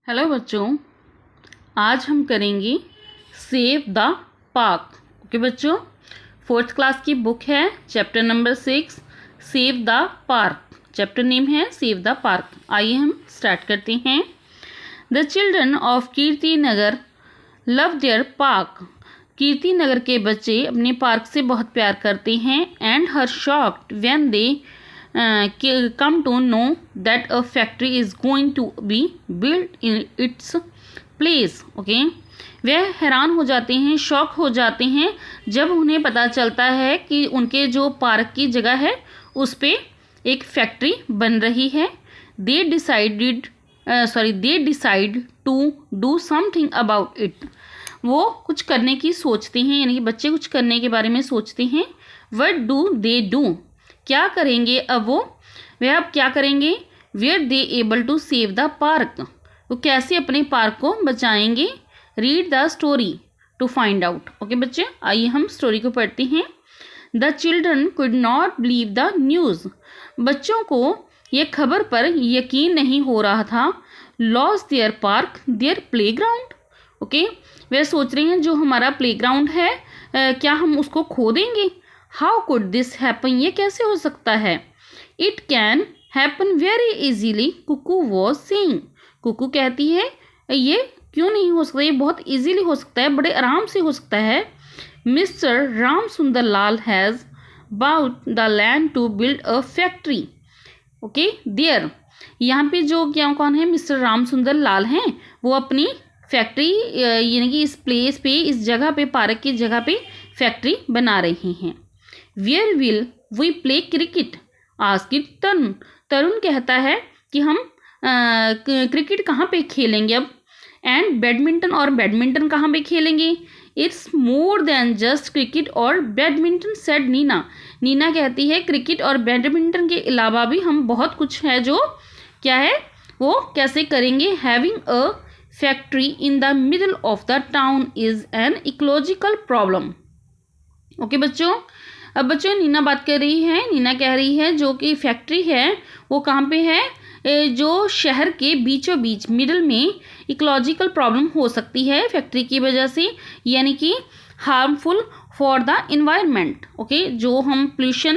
Hello बच्चों, आज हम करेंगे सेव द पार्क। ओके बच्चों, 4th क्लास की बुक है, chapter number 6 save the park. Chapter name है सेव द पार्क। आइए हम स्टार्ट करते हैं। The children of Kirti Nagar love their park. Kirti Nagar के बच्चे अपने पार्क से बहुत प्यार करते हैं। And her shocked when they come to know that a factory is going to be built in its place. Okay, वह हैरान हो जाते हैं, शॉक हो जाते हैं जब उन्हें पता चलता है कि उनके जो पार्क की जगह है उस पे एक फैक्ट्री बन रही है। they decide to do something about it. वो कुछ करने की सोचते हैं, यानी कि बच्चे कुछ करने के बारे में सोचते हैं। what do they do? क्या करेंगे अब वह अब क्या करेंगे? Where they able to save the park. वो कैसे अपने पार्क को बचाएंगे? Read the story to find out. Okay बच्चे, आइए हम स्टोरी को पढ़ते हैं। The children could not believe the news. बच्चों को यह खबर पर यकीन नहीं हो रहा था। Loss their park, their playground. Okay, वे सोच रहे हैं जो हमारा प्ले ग्राउंड है क्या हम उसको खो देंगे? How could this happen? ये कैसे हो सकता है? It can happen very easily, Kuku was saying. Kuku कहती है ये क्यों नहीं हो सकता, ये बहुत इजीली हो सकता है, बड़े आराम से हो सकता है। Mister Ram Sundar Lal has bought the land to build a factory. Okay, there, यहाँ पे जो क्या कौन है? मिस्टर राम सुंदर लाल हैं। वो अपनी फैक्ट्री यानी कि इस प्लेस पे, इस जगह पे, पार्क की जगह पे फैक्ट्री बना रहे हैं। Where will we play cricket? Asked Tarun. Tarun कहता है कि हम क्रिकेट कहाँ पे खेलेंगे अब? एंड बैडमिंटन, और बैडमिंटन कहाँ पे खेलेंगे? It's more than just cricket और बैडमिंटन, सेड नीना। नीना कहती है क्रिकेट और बैडमिंटन के अलावा भी हम बहुत कुछ है जो क्या है वो कैसे करेंगे? Having a factory in the middle of the town is an ecological problem. Okay बच्चों, अब बच्चों नीना बात कर रही है। नीना कह रही है जो कि फैक्ट्री है वो कहाँ पे है? जो शहर के बीचों बीच, मिडल में इकोलॉजिकल प्रॉब्लम हो सकती है फैक्ट्री की वजह से, यानी कि harmful for the environment. Okay, जो हम पोल्यूशन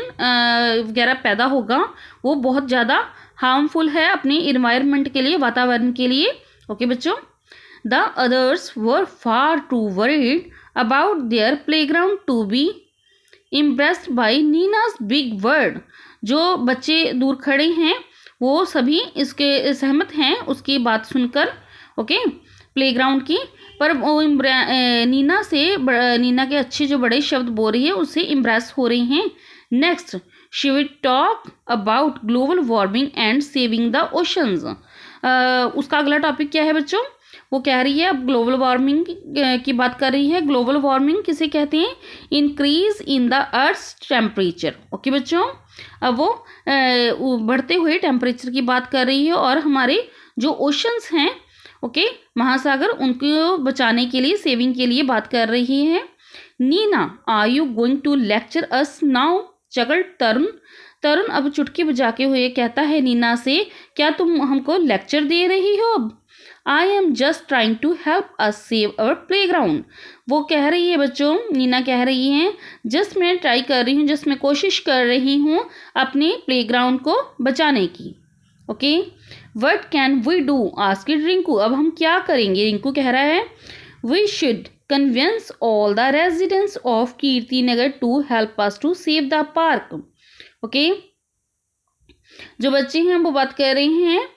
वगैरह पैदा होगा वो बहुत ज़्यादा हार्मफुल है अपने इन्वायरमेंट के लिए, वातावरण के लिए। ओके बच्चों, the others were far too worried about their playground to be impressed by Nina's big word. जो बच्चे दूर खड़े हैं वो सभी इसके सहमत हैं उसकी बात सुनकर। ओके, प्लेग्राउंड की, पर वो नीना के अच्छे जो बड़े शब्द बोल रही है उससे इम्प्रेस हो रही हैं। Next, she will talk about global warming and saving the oceans. उसका अगला टॉपिक क्या है बच्चों? वो कह रही है अब ग्लोबल वार्मिंग की बात कर रही है। ग्लोबल वार्मिंग किसे कहते हैं? Increase in the earth's temperature. Okay बच्चों, अब वो बढ़ते हुए टेम्परेचर की बात कर रही है और हमारे जो ओशंस हैं, ओके, महासागर, उनको बचाने के लिए, सेविंग के लिए बात कर रही है। Nina, are you going to lecture us now? चगल तरुण। तरुण अब चुटकी बजाते हुए कहता है नीना से, क्या तुम हमको लेक्चर दे रही हो अब? I am just trying to help us save our playground. वो कह रही है बच्चों, नीना कह रही है जस्ट मैं ट्राई कर रही हूँ, जस्ट मैं कोशिश कर रही हूँ अपने प्लेग्राउंड को बचाने की। Okay, what can we do? Asked Rinku. अब हम क्या करेंगे? रिंकू कह रहा है we should convince all the residents of Kirti Nagar to help us to save the park. Okay, जो बच्चे हैं वो बात कर रहे हैं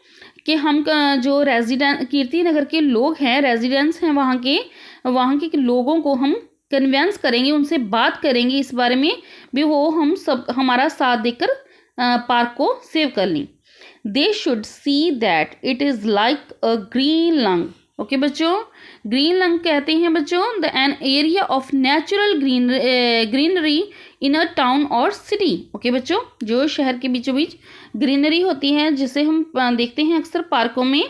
कि हम जो रेजिडेंट कीर्ति नगर के लोग हैं, रेजिडेंट्स हैं वहाँ के लोगों को हम कन्विंस करेंगे, उनसे बात करेंगे इस बारे में भी वो हम सब हमारा साथ देकर पार्क को सेव कर लें। They should see that it is like a green lung. Okay बच्चों, ग्रीन लंग कहते हैं बच्चों the an area of natural greenery in a town और सिटी। ओके बच्चों, जो शहर के बीचों बीच ग्रीनरी होती है जिसे हम देखते हैं अक्सर पार्कों में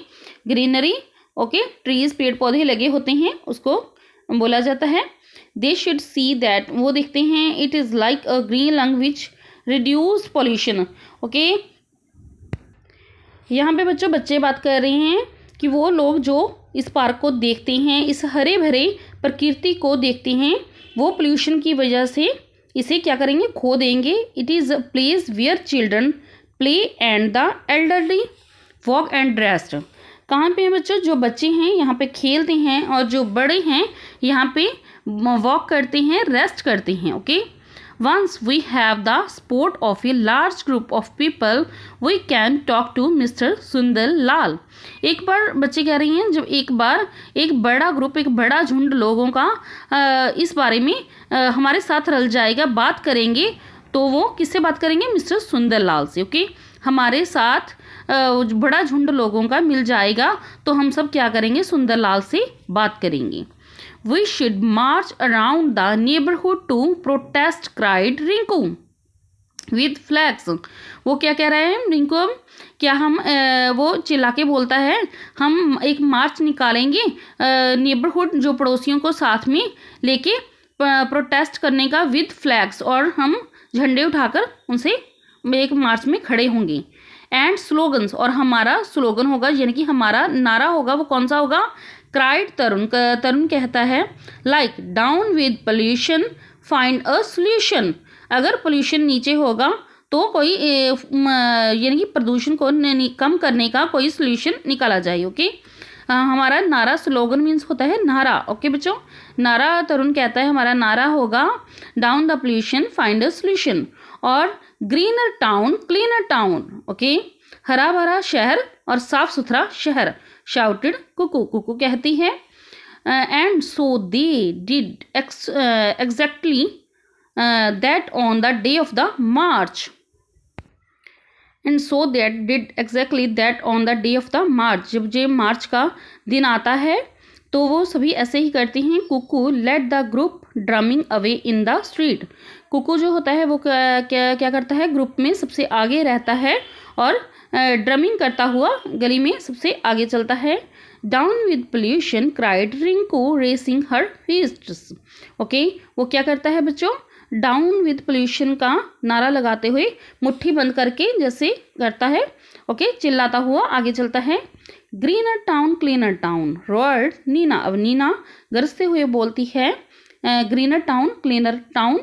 ग्रीनरी। ओके, ट्रीज, पेड़ पौधे लगे होते हैं, उसको बोला जाता है। दे शुड सी दैट, वो देखते हैं it is like a green lung which reduce pollution. Okay, यहाँ पे बच्चे बात कर रहे हैं कि वो लोग जो इस पार्क को देखते हैं, इस हरे भरे प्रकृति को देखते हैं, वो पोल्यूशन की वजह से इसे क्या करेंगे, खो देंगे। It is a place where children play and the elderly walk and rest. कहाँ पे हैं बच्चों, जो बच्चे हैं यहाँ पे खेलते हैं और जो बड़े हैं यहाँ पे वॉक करते हैं, रेस्ट करते हैं। Okay, once we have the support of a large group of people we can talk to mister Sundar Lal. एक बार बच्चे कह रही हैं, जब एक बार एक बड़ा ग्रुप, एक बड़ा झुंड लोगों का इस बारे में हमारे साथ रल जाएगा, बात करेंगे, तो वो किससे बात करेंगे, मिस्टर सुंदर लाल से। ओके, हमारे साथ बड़ा झुंड लोगों का मिल जाएगा तो हम सब क्या करेंगे, सुंदर लाल से बात करेंगे। We should march around the neighbourhood to protest, cried Rinku with flags. वो क्या कह रहे हैं रिंकू, क्या हम वो चिल्ला के बोलता है, हम एक मार्च निकालेंगे नेबरहुड जो पड़ोसियों को साथ में लेके प्रोटेस्ट करने का, विद फ्लैग्स, और हम झंडे उठाकर उनसे एक मार्च में खड़े होंगे। एंड स्लोगन्स, और हमारा स्लोगन होगा, यानी कि हमारा नारा होगा, वो कौन सा होगा, क्राइड तरुण, तरुण कहता है, like down with pollution find a solution. अगर पोल्यूशन नीचे होगा तो कोई यानी कि प्रदूषण को कम करने का कोई सोल्यूशन निकाला जाए। ओके, हमारा नारा, स्लोगन मीन्स होता है नारा। ओके बच्चों, नारा तरुण कहता है हमारा नारा होगा down the pollution find a solution, और greener town cleaner town. Okay, हरा भरा शहर और साफ सुथरा शहर, शाउटेड कुकू, कुकू कहती है। And so they did exactly that on the day of the march. And so that did exactly that on the day of the march. जब जो मार्च का दिन आता है तो वो सभी ऐसे ही करते हैं। Kuku led the group drumming away in the street. Kuku जो होता है वो क्या करता है, ग्रुप में सबसे आगे रहता है और ड्रमिंग करता हुआ गली में सबसे आगे चलता है। Down with pollution cried Rinku racing her फिस्ट्स। Okay, वो क्या करता है बच्चों, डाउन विद पोल्यूशन का नारा लगाते हुए मुट्ठी बंद करके जैसे करता है। ओके, चिल्लाता हुआ आगे चलता है। Greener town cleaner town roared Nina. अब नीना गरजते हुए बोलती है, greener town cleaner town,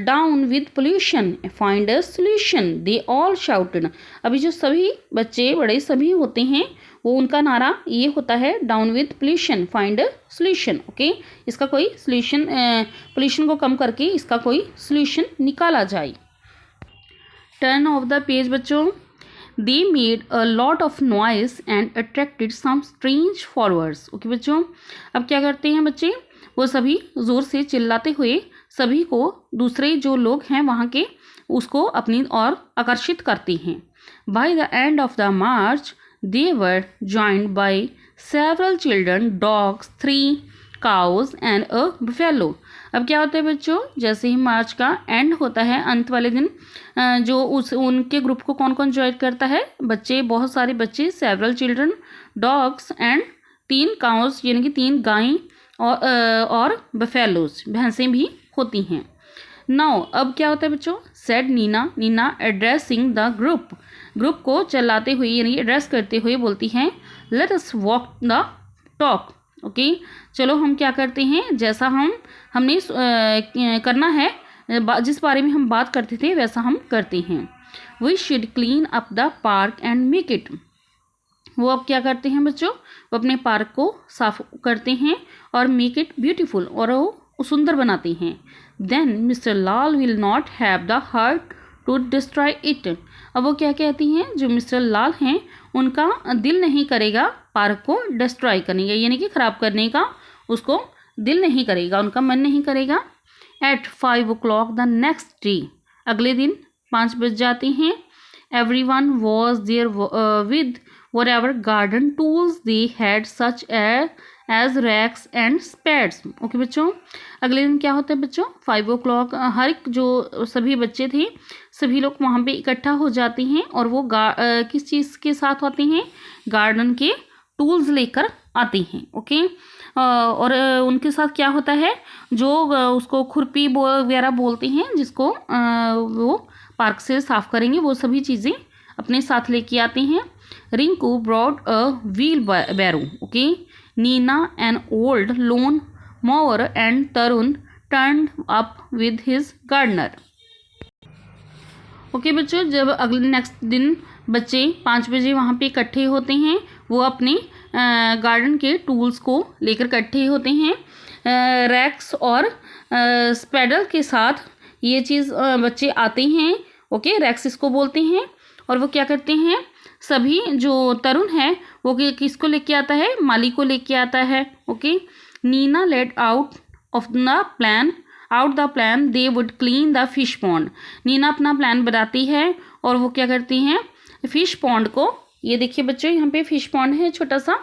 down with pollution find a solution, they all shouted. अभी जो सभी बच्चे बड़े सभी होते हैं वो उनका नारा ये होता है, down with pollution find a solution. Okay, इसका कोई सोल्यूशन, पोल्यूशन को कम करके इसका कोई सोल्यूशन निकाला जाए। टर्न ऑफ द पेज बच्चों। They made a lot of noise and attracted some strange followers. Okay बच्चों, अब क्या करते हैं बच्चे, वो सभी ज़ोर से चिल्लाते हुए सभी को, दूसरे जो लोग हैं वहाँ के, उसको अपनी ओर आकर्षित करते हैं। By the end of the March they were joined by several children, dogs, 3 cause and a buffalo. अब क्या होता है बच्चों, जैसे ही मार्च का एंड होता है, अंत वाले दिन, जो उनके ग्रुप को कौन कौन ज्वाइन करता है, बच्चे, बहुत सारे बच्चे, several children, dogs and 3 cows यानी कि 3 गायें और बफेलोज भैंसें भी होती हैं। नाउ अब क्या होता है बच्चों, said Nina, Nina addressing the group, group को चलाते हुए यानी एड्रेस करते हुए बोलती हैं, let us walk the talk. Okay, चलो हम क्या करते हैं, जैसा हमने करना है, जिस बारे में हम बात करते थे वैसा हम करते हैं। We should clean up the park and make it. वो अब क्या करते हैं बच्चों, वो अपने पार्क को साफ करते हैं और मेक इट ब्यूटीफुल, और वो सुंदर बनाते हैं। Then mister Lal will not have the heart to destroy it. अब वो क्या कहती हैं, जो मिस्टर लाल हैं उनका दिल नहीं करेगा पार्क को डिस्ट्रॉय करने का, यानी कि ख़राब करने का उसको दिल नहीं करेगा, उनका मन नहीं करेगा। Eight 5 o'clock the next day, अगले दिन 5 बज जाते हैं। Everyone was there with whatever garden tools they had such as racks and spades। Okay बच्चों, अगले दिन क्या होता है बच्चों, 5 o'clock हर एक जो सभी बच्चे थे सभी लोग वहाँ पे इकट्ठा हो जाते हैं, और वो किस चीज़ के साथ आते हैं, गार्डन के टूल्स लेकर आते हैं। ओके, और उनके साथ क्या होता है, जो उसको खुरपी वगैरह बोलते हैं, जिसको वो पार्क से साफ करेंगे, वो सभी चीज़ें अपने साथ लेके आते हैं। Rinku brought a wheelbarrow. Okay. Nina an old lawn mower and Tarun turned up with his gardener. Okay बच्चों, जब अगले नेक्स्ट दिन बच्चे 5 बजे वहाँ पे इकट्ठे होते हैं, वो अपने गार्डन के टूल्स को लेकर इकट्ठे होते हैं। रैक्स और स्पैडल के साथ ये चीज़ बच्चे आते हैं। ओके, रैक्स इसको बोलते हैं। और वो क्या करते हैं, सभी जो तरुण है वो किसको लेके आता है, माली को लेके आता है। Okay, Nina laid out the plan they would clean the fish pond. Nina अपना प्लान बनाती है और वो क्या करती हैं, फिश पॉन्ड को, ये देखिए बच्चों यहाँ पे फिश पॉन्ड है छोटा सा,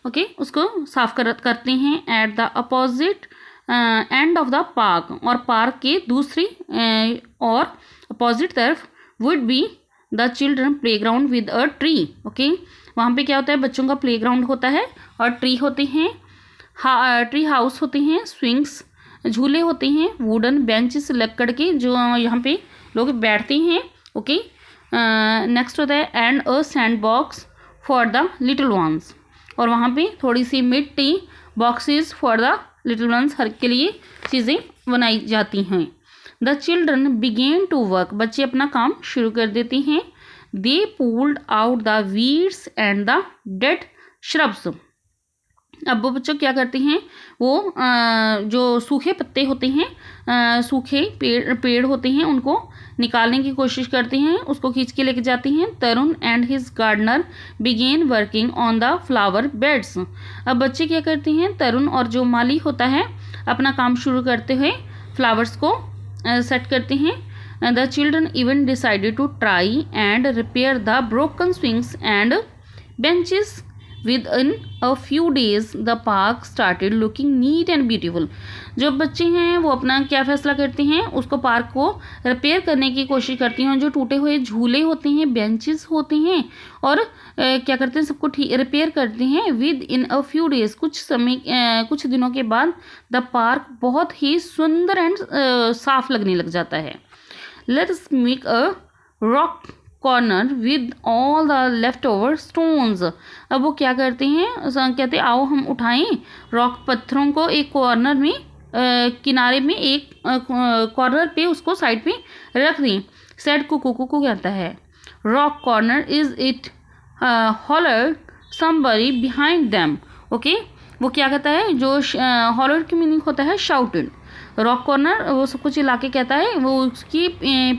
ओके, उसको साफ करते हैं at the opposite end of the park. और पार्क के दूसरी और अपोजिट तरफ would be the children play ground with a tree. Okay, वहाँ पे क्या होता है, बच्चों का प्ले ग्राउंड होता है और ट्री होते हैं, ट्री हाउस होते हैं, स्विंग्स झूले होते हैं, वुडन बेंचेस लकड़ के जो यहाँ पे लोग बैठते हैं। ओके, नेक्स्ट होता है and a sandbox for the little ones. और वहाँ पे थोड़ी सी मिट्टी, boxes for the little ones, हर के लिए चीज़ें बनाई जाती हैं। The children begin to work, बच्चे अपना काम शुरू कर देते हैं। They pulled out the weeds and the dead shrubs. अब वो बच्चों क्या करते हैं, वो जो सूखे पत्ते होते हैं, सूखे पेड़ होते हैं, उनको निकालने की कोशिश करते हैं, उसको खींच के लेके जाते हैं। Tarun and his gardener begin working on the flower beds. अब बच्चे क्या करते हैं, तरुण और जो माली होता है अपना काम शुरू करते हुए फ्लावर्स को सेट करते हैं। The children even decided to try and repair the broken swings and benches. Within a few days, the park started looking neat and beautiful. जो बच्चे हैं वो अपना क्या फैसला करते हैं, उसको पार्क को रिपेयर करने की कोशिश करती हैं। जो टूटे हुए झूले होते हैं, बेंचेस होते हैं, और क्या करते हैं, सबको रिपेयर करते हैं। With in a few days, कुछ दिनों के बाद द पार्क बहुत ही सुंदर एंड साफ लगने लग जाता है। Let's make a rock corner with all the left over stones. अब वो क्या करते हैं, कहते हैं आओ हम उठाएं रॉक पत्थरों को एक कॉर्नर में, किनारे में एक कॉर्नर पे उसको साइड पे रख दें। सेड कुकू कहता है rock corner is it holler somebody behind them. Okay, वो क्या कहता है, जो हॉलर की मीनिंग होता है शाउटेड। रॉक कॉर्नर वो सबको चिल्ला के कहता है, वो उसकी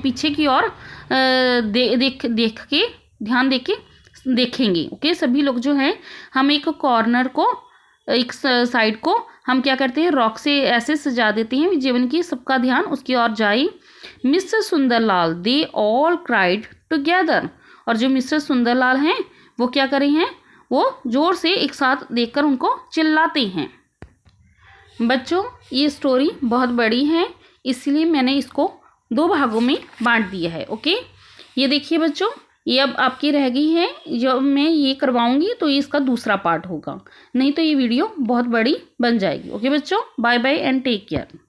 पीछे की ओर देख के ध्यान दे के देखेंगे। ओके, सभी लोग जो हैं, हम एक कॉर्नर को, एक साइड को हम क्या करते हैं, रॉक से ऐसे सजा देते हैं जीवन की सबका ध्यान उसकी ओर जाए। Mister Sundarlal they all cried together. और जो मिस्टर सुंदरलाल हैं वो क्या कर रहे हैं, वो जोर से एक साथ देखकर उनको चिल्लाते हैं। बच्चों, ये स्टोरी बहुत बड़ी है, इसलिए मैंने इसको 2 भागों में बांट दिया है। ओके, ये देखिए बच्चों, ये अब आपकी रह गई है, जब मैं ये करवाऊंगी तो ये इसका दूसरा पार्ट होगा, नहीं तो ये वीडियो बहुत बड़ी बन जाएगी। ओके बच्चों, bye bye and take care.